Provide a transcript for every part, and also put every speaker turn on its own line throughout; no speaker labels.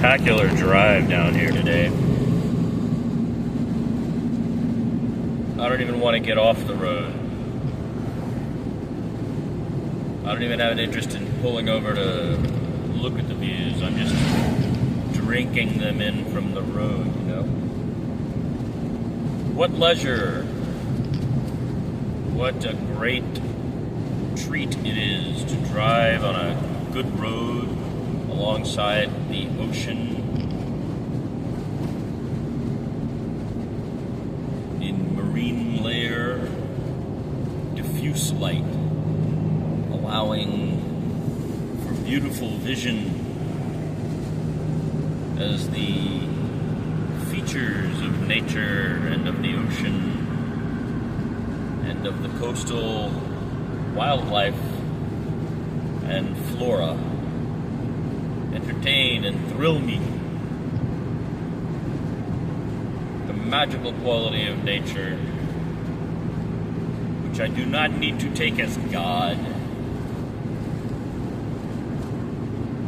spectacular drive down here today. I don't even want to get off the road. I don't even have an interest in pulling over to look at the views. I'm just drinking them in from the road, you know? What leisure. What a great treat it is to drive on a good road alongside the ocean in marine layer, diffuse light, allowing for beautiful vision as the features of nature and of the ocean and of the coastal wildlife and flora entertain and thrill me. The magical quality of nature, which I do not need to take as God,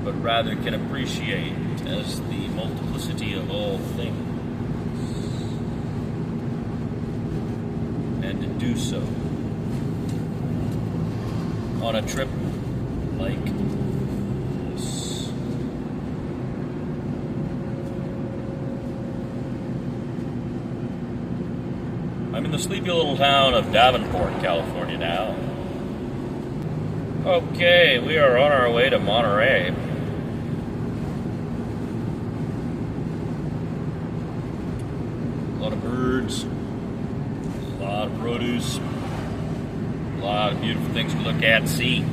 but rather can appreciate as the multiplicity of all things, and to do so on a trip like this. I'm in the sleepy little town of Davenport, California now. Okay, we are on our way to Monterey. A lot of birds, a lot of produce, a lot of beautiful things to look at and see.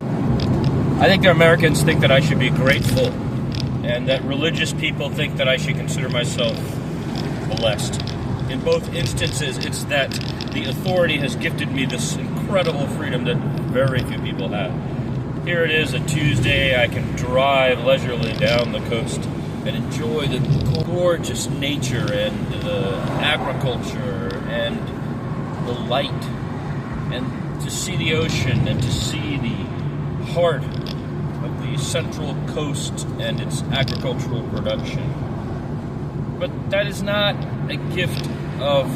I think the Americans think that I should be grateful, and that religious people think that I should consider myself blessed. In both instances, it's that the authority has gifted me this incredible freedom that very few people have. Here it is, a Tuesday. I can drive leisurely down the coast and enjoy the gorgeous nature and the agriculture and the light, and to see the ocean and to see the heart of the Central Coast and its agricultural production. But that is not a gift of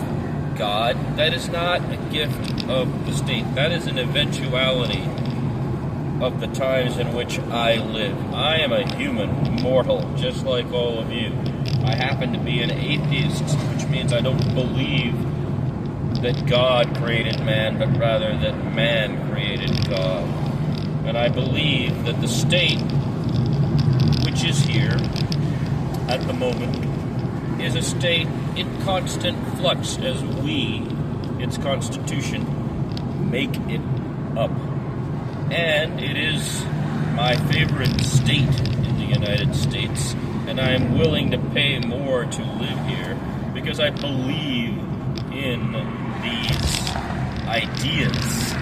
God. That is not a gift of the state. That is an eventuality of the times in which I live. I am a human mortal, just like all of you. I happen to be an atheist, which means I don't believe that God created man, but rather that man created God. And I believe that the state, which is here at the moment, is a state in constant flux as we, its constitution, make it up. And it is my favorite state in the United States, and I am willing to pay more to live here because I believe in these ideas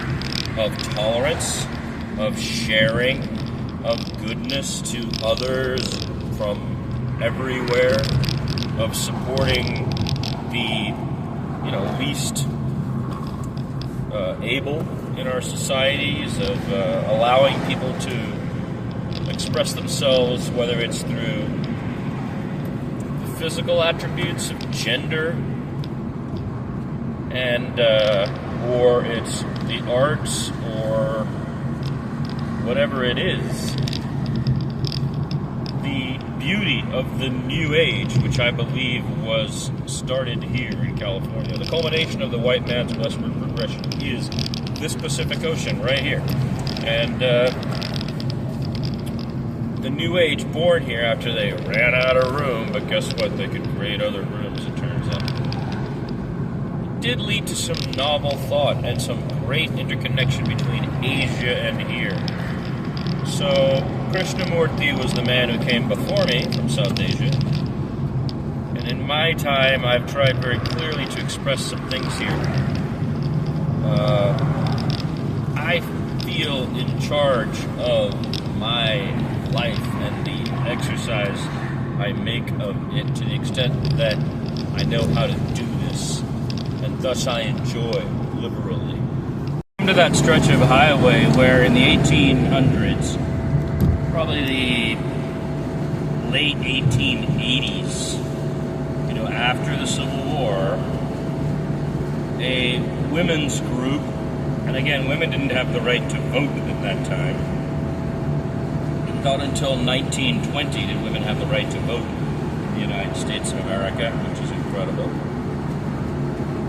of tolerance, of sharing, of goodness to others from everywhere, of supporting the least able in our societies, of allowing people to express themselves, whether it's through the physical attributes of gender and or it's the arts or whatever it is. The beauty of the New Age, which I believe was started here in California, the culmination of the white man's westward progression, is this Pacific Ocean right here. And the New Age born here after they ran out of room, but guess what? They could create other rooms, it turns out. It did lead to some novel thought and some great interconnection between Asia and here. So Krishnamurti was the man who came before me from South Asia. And in my time, I've tried very clearly to express some things here. I feel in charge of my life and the exercise I make of it, to the extent that I know how to do this, and thus I enjoy liberally. To that stretch of highway where in the 1800s, probably the late 1880s, after the Civil War, a women's group, and again, women didn't have the right to vote at that time. Not until 1920 did women have the right to vote in the United States of America, which is incredible.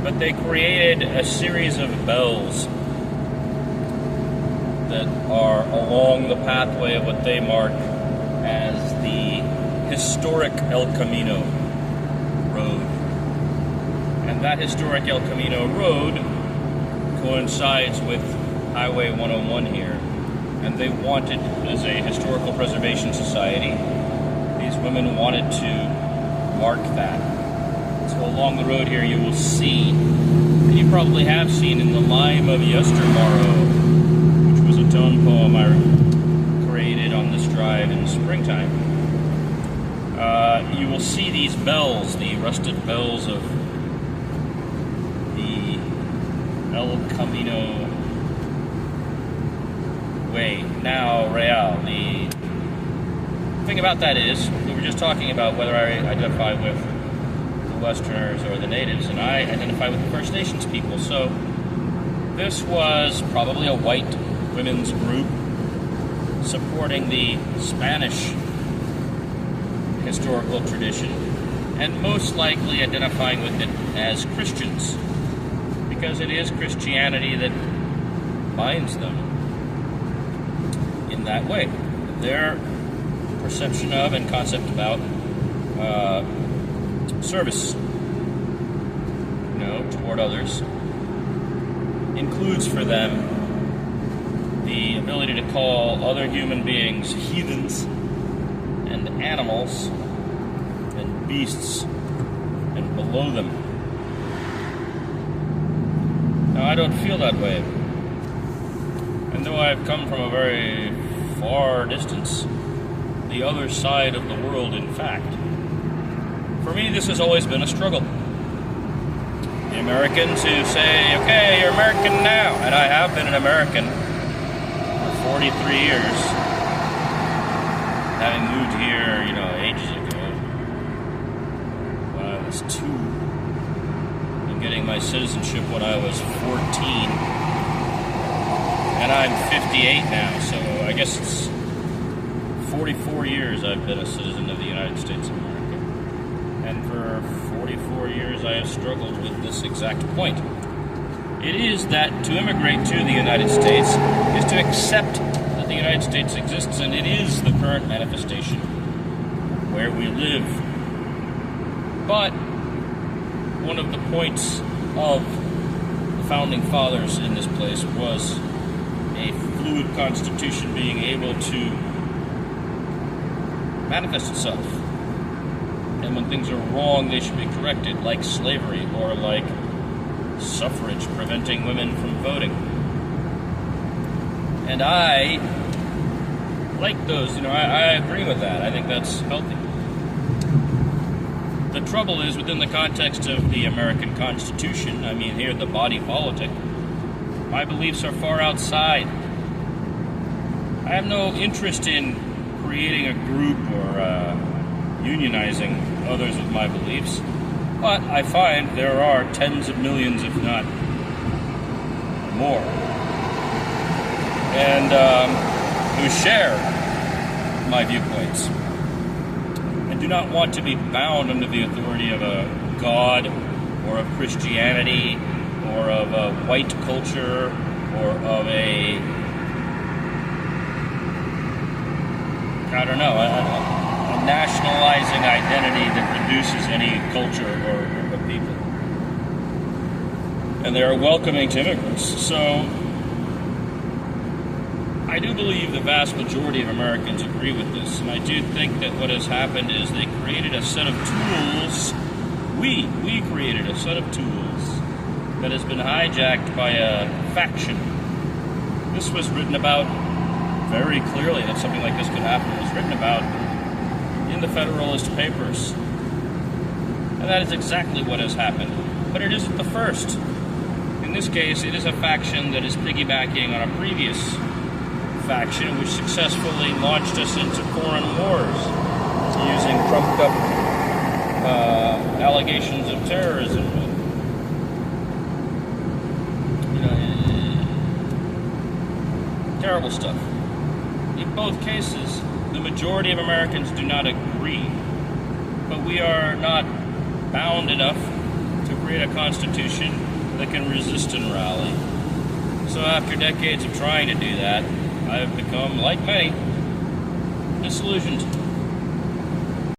But they created a series of bells that are along the pathway of what they mark as the historic El Camino Road. And that historic El Camino Road coincides with Highway 101 here. And they wanted, as a historical preservation society, these women wanted to mark that. So along the road here you will see, and you probably have seen in The Lime of Yestermorrow, which was a tone poem I created on this drive in the springtime, you will see these bells, the rusted bells of the El Camino Way, now Real. The thing about that is, we were just talking about whether I identify with the Westerners or the natives, and I identify with the First Nations people. So this was probably a white women's group supporting the Spanish historical tradition, and most likely identifying with it as Christians, because it is Christianity that binds them in that way. Their perception of and concept about service, toward others, includes for them the ability to call other human beings heathens and animals and beasts and below them. Now, I don't feel that way. And though I've come from a very far distance, the other side of the world, in fact, for me this has always been a struggle. The Americans who say, okay, you're American now, and I have been an American for 43 years, having moved here, ages ago, when I was 2, and getting my citizenship when I was 14. And I'm 58 now, so I guess it's 44 years I've been a citizen of the United States of America. And for 44 years I have struggled with this exact point. It is that to immigrate to the United States is to accept that the United States exists, and it is the current manifestation where we live. But one of the points of the Founding Fathers in this place was a fluid constitution being able to manifest itself. And when things are wrong, they should be corrected, like slavery or like suffrage, preventing women from voting. And I like those, I agree with that. I think that's healthy. The trouble is, within the context of the American Constitution, here the body politic, my beliefs are far outside. I have no interest in creating a group or unionizing others with my beliefs, but I find there are tens of millions, if not more, and who share my viewpoints and do not want to be bound under the authority of a God or of Christianity or of a white culture or of a nationalizing identity that reduces any culture or group of people. And they are welcoming to immigrants. So I do believe the vast majority of Americans agree with this, and I do think that what has happened is they created a set of tools. We created a set of tools that has been hijacked by a faction. This was written about very clearly, that something like this could happen. It was written about in the Federalist Papers. And that is exactly what has happened. But it isn't the first. In this case, it is a faction that is piggybacking on a previous faction which successfully launched us into foreign wars allegations of terrorism. You know, terrible stuff. In both cases, the majority of Americans do not agree, but we are not bound enough to create a constitution that can resist and rally. So after decades of trying to do that, I have become, like many, disillusioned.